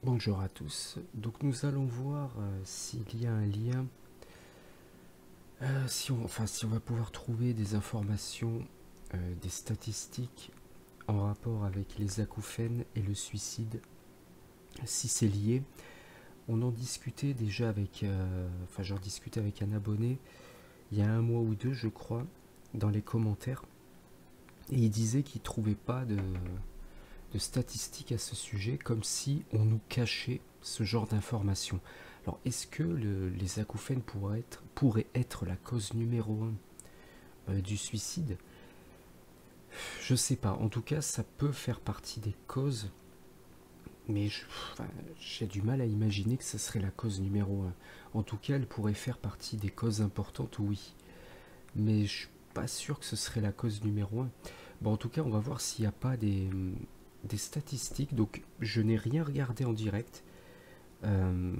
Bonjour à tous. Donc nous allons voir s'il y a un lien, si on va pouvoir trouver des informations, des statistiques en rapport avec les acouphènes et le suicide, si c'est lié. On en discutait déjà j'en discutais avec un abonné il y a un mois ou deux, je crois, dans les commentaires, et il disait qu'il trouvait pas de statistiques à ce sujet, comme si on nous cachait ce genre d'informations. Alors, est-ce que les acouphènes pourraient être la cause numéro un du suicide? Je sais pas. En tout cas, ça peut faire partie des causes, mais j'ai du mal à imaginer que ce serait la cause numéro un. En tout cas, elle pourrait faire partie des causes importantes, oui. Mais je suis pas sûr que ce serait la cause numéro un. Bon, en tout cas, on va voir s'il n'y a pas des statistiques. Donc, je n'ai rien regardé en direct. Euh,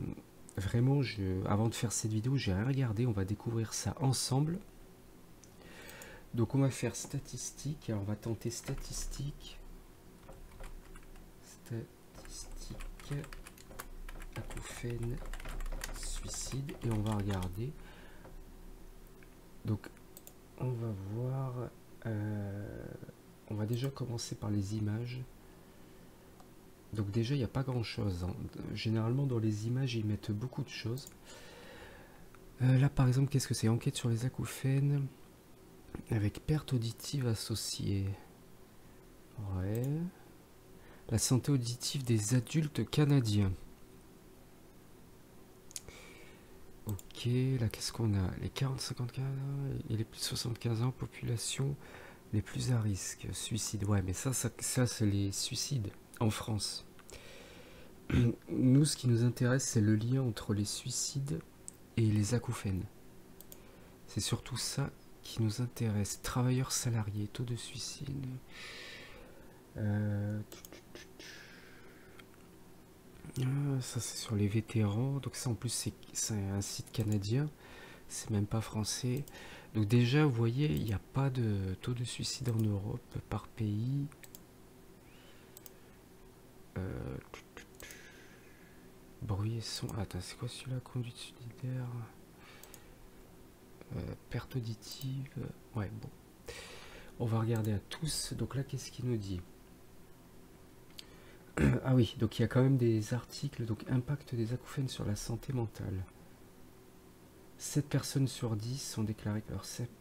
Vraiment, avant de faire cette vidéo, j'ai rien regardé. On va découvrir ça ensemble. Donc, on va faire statistiques. Alors, on va tenter statistiques. Statistiques, acouphènes, suicide. Et on va regarder. Donc, on va voir. On va déjà commencer par les images. Donc déjà, il n'y a pas grand-chose, hein. Généralement, dans les images, ils mettent beaucoup de choses. Là, par exemple, qu'est-ce que c'est? Enquête sur les acouphènes avec perte auditive associée. Ouais. La santé auditive des adultes canadiens. Ok, là, qu'est-ce qu'on a? Les 40-54 et les plus de 75 ans, population les plus à risque. Suicide, ouais, mais ça c'est les suicides en France. Nous, ce qui nous intéresse, c'est le lien entre les suicides et les acouphènes. C'est surtout ça qui nous intéresse. Travailleurs salariés, taux de suicide. Ça, c'est sur les vétérans. Donc ça, en plus, c'est un site canadien. C'est même pas français. Donc déjà, vous voyez, il n'y a pas de taux de suicide en Europe par pays. Bruit et son. Attends, c'est quoi celui-là? Conduite solidaire. Perte auditive. Ouais, bon. On va regarder à tous. Donc là, qu'est-ce qu'il nous dit? Ah oui, donc il y a quand même des articles. Donc, impact des acouphènes sur la santé mentale. 7 personnes sur 10 ont déclaré que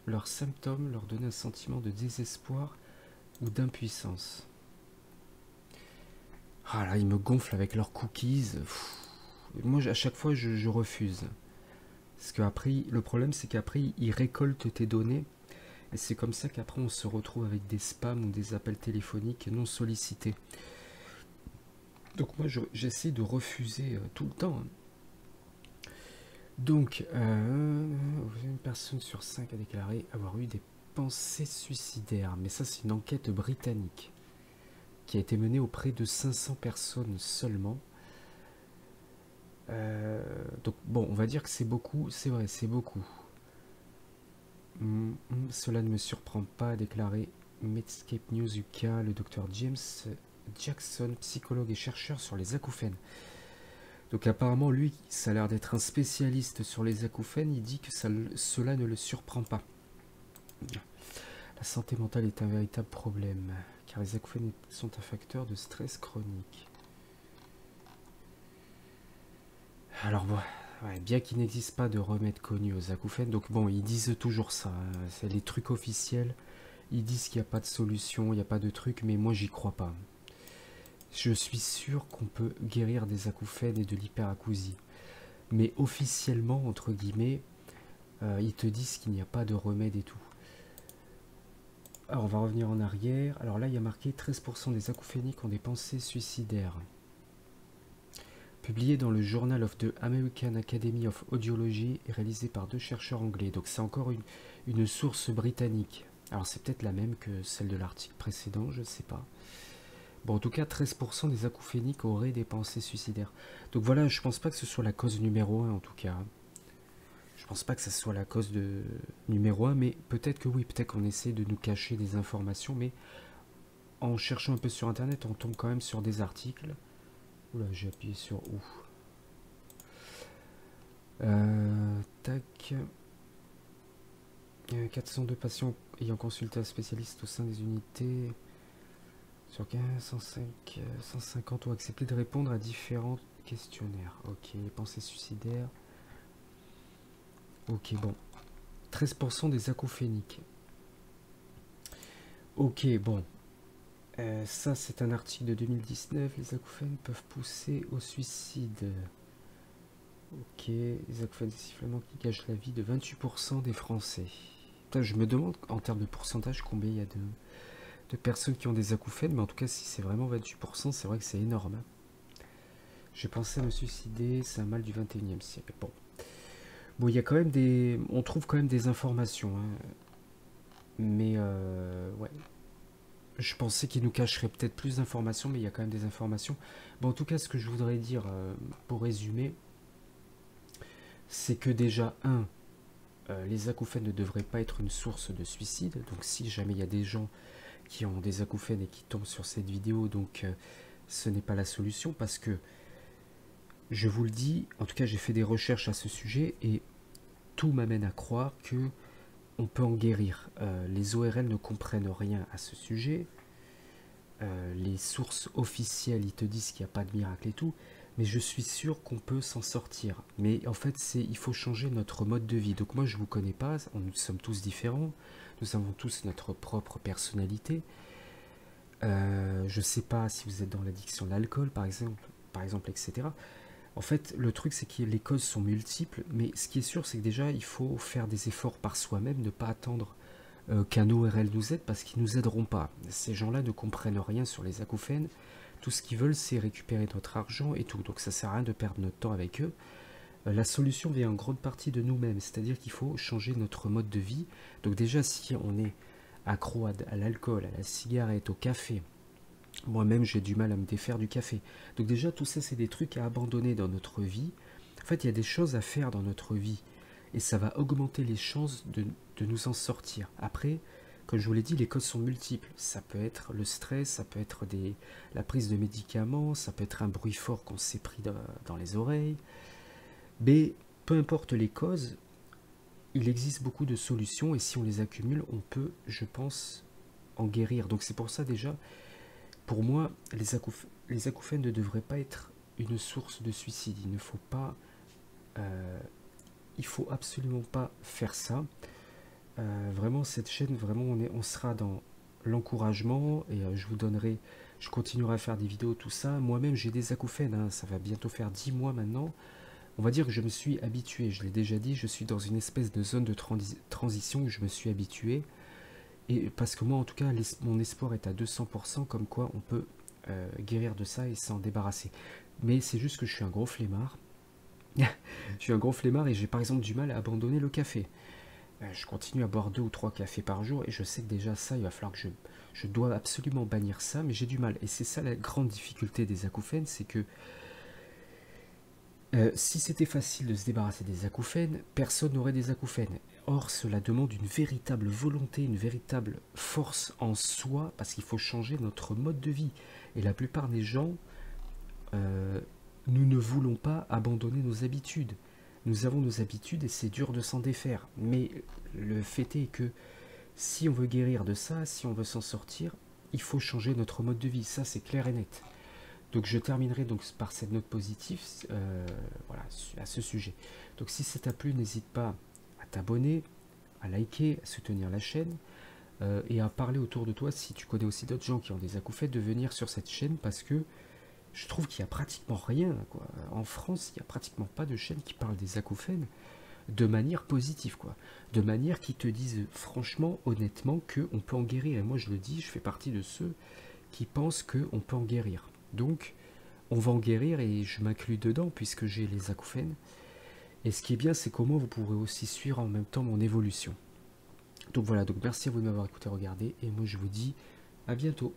leurs symptômes leur donnaient un sentiment de désespoir ou d'impuissance. Ah là, ils me gonflent avec leurs cookies. Moi, à chaque fois, je refuse. Parce qu'après, le problème, c'est qu'après, ils récoltent tes données. Et c'est comme ça qu'après, on se retrouve avec des spams ou des appels téléphoniques non sollicités. Donc moi, j'essaie de refuser tout le temps. Donc, une personne sur 5 a déclaré avoir eu des pensées suicidaires. Mais ça, c'est une enquête britannique qui a été menée auprès de 500 personnes seulement. Donc bon, on va dire que c'est beaucoup. C'est vrai, c'est beaucoup. Cela ne me surprend pas, a déclaré Medscape News UK le docteur James Jackson, psychologue et chercheur sur les acouphènes. Donc apparemment, lui, ça a l'air d'être un spécialiste sur les acouphènes. Il dit que cela ne le surprend pas. La santé mentale est un véritable problème, car les acouphènes sont un facteur de stress chronique. Alors bon, ouais, bien qu'il n'existe pas de remède connu aux acouphènes, donc bon, ils disent toujours ça, hein, c'est les trucs officiels. Ils disent qu'il n'y a pas de solution, il n'y a pas de truc, mais moi j'y crois pas. Je suis sûr qu'on peut guérir des acouphènes et de l'hyperacousie. Mais officiellement, entre guillemets, ils te disent qu'il n'y a pas de remède et tout. Alors on va revenir en arrière. Alors là, il y a marqué 13% des acouphéniques ont des pensées suicidaires. Publié dans le Journal of the American Academy of Audiology et réalisé par 2 chercheurs anglais. Donc c'est encore une source britannique. Alors c'est peut-être la même que celle de l'article précédent, je ne sais pas. Bon, en tout cas, 13% des acouphéniques auraient des pensées suicidaires. Donc voilà, je pense pas que ce soit la cause numéro 1 en tout cas. Je pense pas que ce soit la cause numéro 1, mais peut-être que oui, peut-être qu'on essaie de nous cacher des informations, mais en cherchant un peu sur internet, on tombe quand même sur des articles Oula, j'ai appuyé sur où? Tac. 402 patients ayant consulté un spécialiste au sein des unités sur 150 ont accepté de répondre à différents questionnaires. Ok, pensée suicidaire. Ok, bon. 13% des acouphéniques. Ok, bon. Ça, c'est un article de 2019. Les acouphènes peuvent pousser au suicide. Ok, les acouphènes, des sifflements qui gâchent la vie de 28% des Français. Putain, je me demande en termes de pourcentage combien il y a de personnes qui ont des acouphènes, mais en tout cas, si c'est vraiment 28%, c'est vrai que c'est énorme. Hein. J'ai pensé à me suicider, c'est un mal du 21e siècle. Bon. Bon, il y a quand même des. On trouve quand même des informations. Hein. Mais ouais. Je pensais qu'il nous cacherait peut-être plus d'informations, mais il y a quand même des informations. Bon, en tout cas, ce que je voudrais dire pour résumer, c'est que déjà, les acouphènes ne devraient pas être une source de suicide. Donc, si jamais il y a des gens qui ont des acouphènes et qui tombent sur cette vidéo, donc ce n'est pas la solution parce que je vous le dis, en tout cas, j'ai fait des recherches à ce sujet et tout m'amène à croire que on peut en guérir. Les ORL ne comprennent rien à ce sujet. Les sources officielles, ils te disent qu'il n'y a pas de miracle et tout, mais je suis sûr qu'on peut s'en sortir. Mais en fait, il faut changer notre mode de vie. Donc moi, je ne vous connais pas, nous sommes tous différents, nous avons tous notre propre personnalité. Je ne sais pas si vous êtes dans l'addiction à l'alcool, par exemple, etc. En fait, le truc, c'est que les causes sont multiples, mais ce qui est sûr, c'est que déjà, il faut faire des efforts par soi-même, ne pas attendre qu'un ORL nous aide, parce qu'ils ne nous aideront pas. Ces gens-là ne comprennent rien sur les acouphènes. Tout ce qu'ils veulent, c'est récupérer notre argent et tout. Donc ça ne sert à rien de perdre notre temps avec eux. La solution vient en grande partie de nous-mêmes, c'est-à-dire qu'il faut changer notre mode de vie. Donc déjà, si on est accro à l'alcool, à la cigarette, au café, moi-même, j'ai du mal à me défaire du café. Donc déjà, tout ça, c'est des trucs à abandonner dans notre vie. En fait, il y a des choses à faire dans notre vie. Et ça va augmenter les chances de nous en sortir. Après, comme je vous l'ai dit, les causes sont multiples. Ça peut être le stress, ça peut être la prise de médicaments, ça peut être un bruit fort qu'on s'est pris dans les oreilles. Mais peu importe les causes, il existe beaucoup de solutions. Et si on les accumule, on peut, je pense, en guérir. Donc c'est pour ça déjà... Pour moi, les acouphènes ne devraient pas être une source de suicide. Il faut absolument pas faire ça. Vraiment, cette chaîne, vraiment, on sera dans l'encouragement et je continuerai à faire des vidéos, tout ça. Moi-même, j'ai des acouphènes. Hein, ça va bientôt faire 10 mois maintenant. On va dire que je me suis habitué. Je l'ai déjà dit, je suis dans une espèce de zone de transition où je me suis habitué. Et parce que moi, en tout cas, mon espoir est à 200%, comme quoi on peut guérir de ça et s'en débarrasser. Mais c'est juste que je suis un gros flemmard. Je suis un gros flemmard et j'ai par exemple du mal à abandonner le café. Je continue à boire 2 ou 3 cafés par jour et je sais que déjà ça, il va falloir que je dois absolument bannir ça, mais j'ai du mal. Et c'est ça la grande difficulté des acouphènes, c'est que si c'était facile de se débarrasser des acouphènes, personne n'aurait des acouphènes. Or, cela demande une véritable volonté, une véritable force en soi, parce qu'il faut changer notre mode de vie. Et la plupart des gens, nous ne voulons pas abandonner nos habitudes. Nous avons nos habitudes et c'est dur de s'en défaire. Mais le fait est que si on veut guérir de ça, si on veut s'en sortir, il faut changer notre mode de vie. Ça, c'est clair et net. Donc je terminerai donc par cette note positive voilà, à ce sujet. Donc si ça t'a plu, n'hésite pas à t'abonner, à liker, à soutenir la chaîne et à parler autour de toi si tu connais aussi d'autres gens qui ont des acouphènes, de venir sur cette chaîne parce que je trouve qu'il n'y a pratiquement rien. Quoi. En France, il n'y a pratiquement pas de chaîne qui parle des acouphènes de manière positive, quoi. De manière qui te disent franchement, honnêtement, qu'on peut en guérir. Et moi je le dis, je fais partie de ceux qui pensent qu'on peut en guérir. Donc, on va en guérir et je m'inclus dedans puisque j'ai les acouphènes. Et ce qui est bien, c'est qu'au moins vous pourrez aussi suivre en même temps mon évolution. Donc voilà, donc merci à vous de m'avoir écouté, regardé, et moi je vous dis à bientôt.